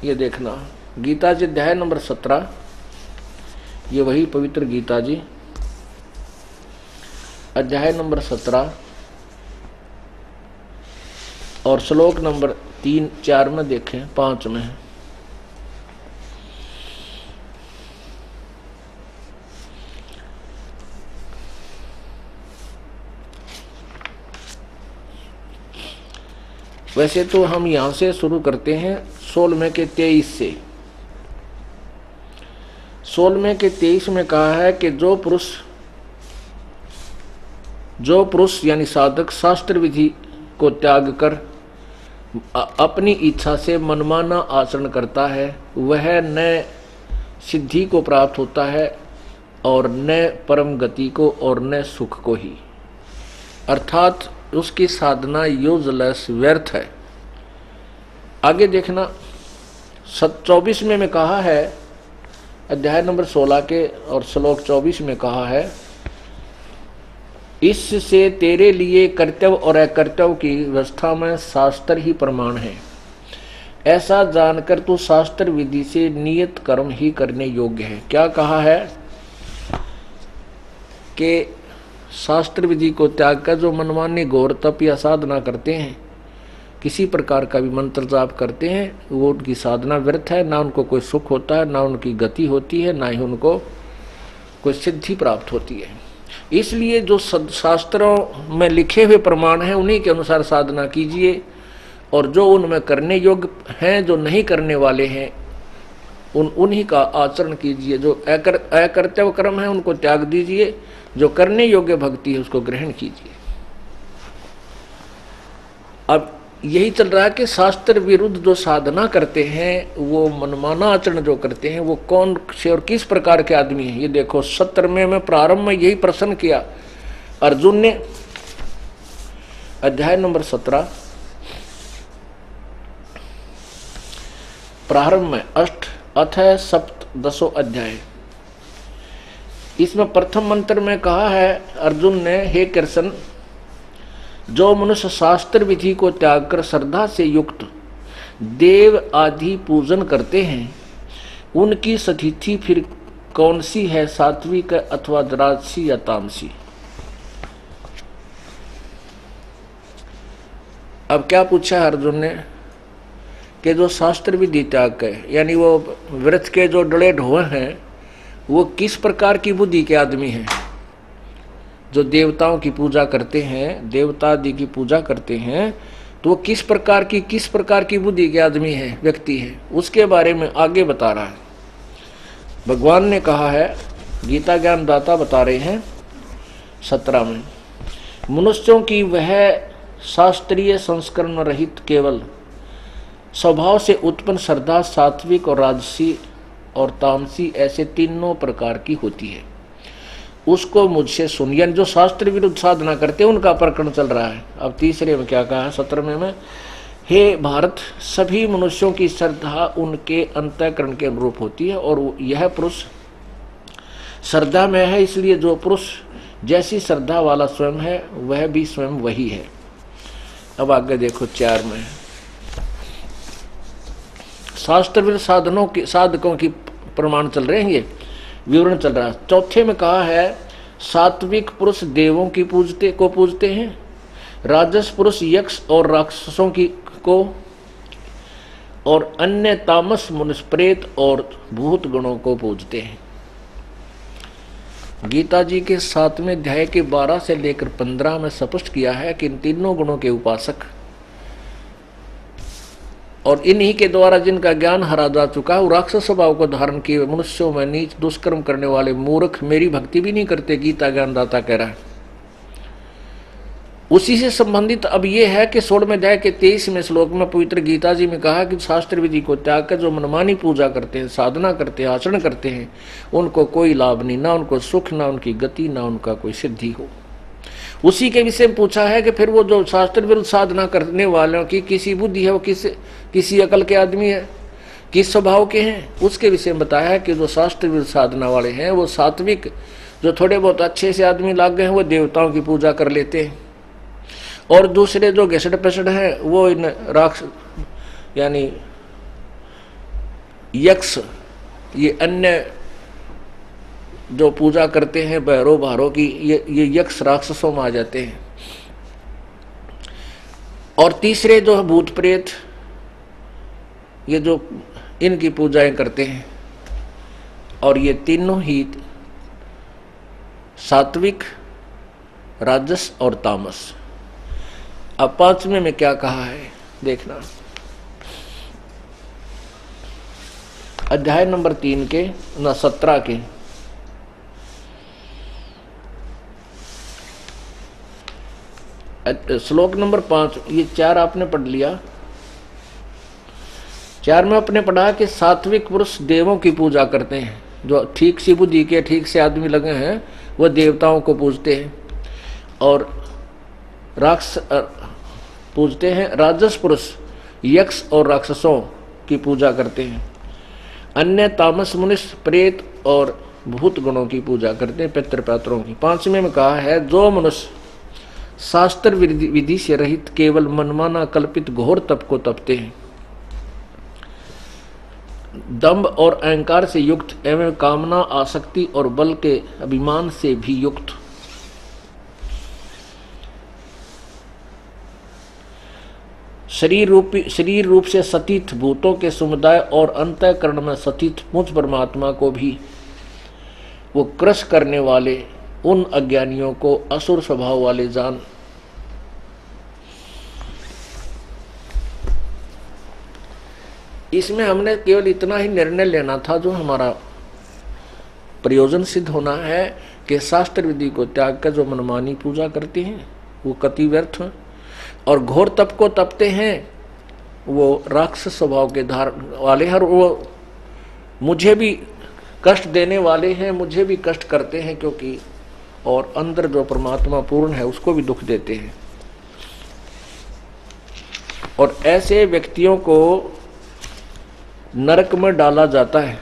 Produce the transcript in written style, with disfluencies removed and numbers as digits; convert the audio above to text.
ये देखना, गीता जी अध्याय नंबर 17, ये वही पवित्र गीता जी अध्याय नंबर 17 और श्लोक नंबर 3, 4 में देखें, 5 में है। वैसे तो हम यहां से शुरू करते हैं 16वें के 23 से। 16वें के 23 में कहा है कि जो पुरुष यानी साधक शास्त्र विधि को त्याग कर अपनी इच्छा से मनमाना आचरण करता है, वह न सिद्धि को प्राप्त होता है और न परम गति को और न सुख को ही, अर्थात उसकी साधना यूजलेस, व्यर्थ है। आगे देखना, 24 में कहा है, अध्याय नंबर 16 के और श्लोक 24 में कहा है, इससे तेरे लिए कर्तव्य और अकर्तव्य की व्यवस्था में शास्त्र ही प्रमाण है। ऐसा जानकर तू शास्त्र विधि से नियत कर्म ही करने योग्य है। क्या कहा है कि शास्त्र विधि को त्याग कर जो मनमानी घोर तप या साधना करते हैं, किसी प्रकार का भी मंत्र जाप करते हैं, वो उनकी साधना व्यर्थ है। ना उनको कोई सुख होता है, ना उनकी गति होती है, ना ही उनको कोई सिद्धि प्राप्त होती है। इसलिए जो शास्त्रों में लिखे हुए प्रमाण हैं उन्हीं के अनुसार साधना कीजिए, और जो उनमें करने योग्य हैं, जो नहीं करने वाले हैं, उन्हीं का आचरण कीजिए। जो अकर्तव्य कर्म है उनको त्याग दीजिए, जो करने योग्य भक्ति है उसको ग्रहण कीजिए। अब यही चल रहा है कि शास्त्र विरुद्ध जो साधना करते हैं, वो मनमाना आचरण जो करते हैं, वो कौन से और किस प्रकार के आदमी हैं। ये देखो 17वें में प्रारंभ में यही प्रश्न किया अर्जुन ने। अध्याय नंबर 17 प्रारंभ में अथ सप्तदशो अध्याय, इसमें प्रथम मंत्र में कहा है अर्जुन ने, हे कृष्ण, जो मनुष्य शास्त्र विधि को त्याग कर श्रद्धा से युक्त देव आदि पूजन करते हैं, उनकी स्थिति फिर कौन सी है, सात्विक अथवा राजसी या तामसी। अब क्या पूछा है अर्जुन ने कि जो शास्त्र विधि त्याग के यानी वो व्रत के जो डले ढोए हैं, वो किस प्रकार की बुद्धि के आदमी हैं। जो देवताओं की पूजा करते हैं, देवता आदि की पूजा करते हैं, तो वो किस प्रकार की बुद्धि के आदमी है, व्यक्ति है, उसके बारे में आगे बता रहा है। भगवान ने कहा है, गीता ज्ञान दाता बता रहे हैं 17 में, मनुष्यों की वह शास्त्रीय संस्करण रहित केवल स्वभाव से उत्पन्न श्रद्धा सात्विक और राजसी और तामसी ऐसे तीनों प्रकार की होती है, उसको मुझसे सुन। यानी जो शास्त्र विरुद्ध साधना करते हैं उनका प्रकरण चल रहा है। अब तीसरे में क्या कहा है 17वें में, हे भारत, सभी मनुष्यों की श्रद्धा उनके अंतःकरण के अनुरूप होती है, और यह पुरुष श्रद्धा में है, इसलिए जो पुरुष जैसी श्रद्धा वाला स्वयं है वह भी स्वयं वही है। अब आगे देखो 4 में, शास्त्र विरुद्ध साधकों की प्रमाण चल रहे हैं, ये विवरण चल रहा है। चौथे में कहा है, सात्विक पुरुष देवों की पूजते हैं, राजस पुरुष यक्ष और राक्षसों को, और अन्य तामस मनुष्य प्रेत और भूत गणों को पूजते हैं। गीता जी के 7वें अध्याय के 12 से लेकर 15 में स्पष्ट किया है कि इन तीनों गुणों के उपासक और इन्हीं के द्वारा जिनका ज्ञान हरा जा चुका है, वो राक्षस स्वभाव को धारण किए मनुष्यों में नीच दुष्कर्म करने वाले मूर्ख मेरी भक्ति भी नहीं करते, गीता ज्ञानदाता कह रहा है। उसी से संबंधित अब ये है कि 16वें अध्याय के 23वें श्लोक में पवित्र गीता जी में कहा कि शास्त्र विधि को त्याग कर जो मनमानी पूजा करते हैं, साधना करते हैं, आचरण करते हैं, उनको कोई लाभ नहीं, ना उनको सुख, ना उनकी गति, ना उनका कोई सिद्धि हो। उसी के विषय में पूछा है कि फिर वो जो शास्त्र विरुद्ध साधना करने वालों की किसी बुद्धि है, वो किसी अकल के आदमी है, किस स्वभाव के हैं, उसके विषय में बताया है कि जो शास्त्र विरुद्ध साधना वाले हैं वो सात्विक, जो थोड़े बहुत अच्छे से आदमी लाग गए हैं वो देवताओं की पूजा कर लेते हैं, और दूसरे जो घसड़ पसड़ हैं वो इन राक्षस यानी यक्ष, ये अन्य जो पूजा करते हैं भैरव भारों की, ये यक्ष राक्षसों में आ जाते हैं। और तीसरे जो भूत प्रेत, ये जो इनकी पूजाएं करते हैं। और ये तीनों ही सात्विक, राजस और तामस। अब पांचवें में क्या कहा है देखना, अध्याय नंबर 3 के 17 के श्लोक नंबर 5। ये 4 आपने पढ़ लिया। 4 में आपने पढ़ा कि सात्विक पुरुष देवों की पूजा करते हैं, जो ठीक सी बुद्धि के ठीक से आदमी लगे हैं वह देवताओं को पूजते हैं और राक्षस पूजते हैं। राजस पुरुष यक्ष और राक्षसों की पूजा करते हैं। अन्य तामस मनुष्य प्रेत और भूत गणों की पूजा करते हैं, पितृपात्रों की। 5वें में कहा है, जो मनुष्य शास्त्र विधि से रहित केवल मनमाना कल्पित घोर तप को तपते हैं, दंभ और अहंकार से युक्त एवं कामना, आसक्ति और बल के अभिमान से भी युक्त, शरीर रूप से सतीत भूतों के समुदाय और अंतःकरण में सतीत मुझ परमात्मा को भी वो क्रश करने वाले उन अज्ञानियों को असुर स्वभाव वाले जान। इसमें हमने केवल इतना ही निर्णय लेना था जो हमारा प्रयोजन सिद्ध होना है कि शास्त्र विधि को त्याग कर जो मनमानी पूजा करते हैं वो कति व्यर्थ हैं, और घोर तप को तपते हैं वो राक्षस स्वभाव के धारण वाले हैं, और वो मुझे भी कष्ट देने वाले हैं, मुझे भी कष्ट करते हैं, क्योंकि और अंदर जो परमात्मा पूर्ण है उसको भी दुख देते हैं। और ऐसे व्यक्तियों को नरक में डाला जाता है।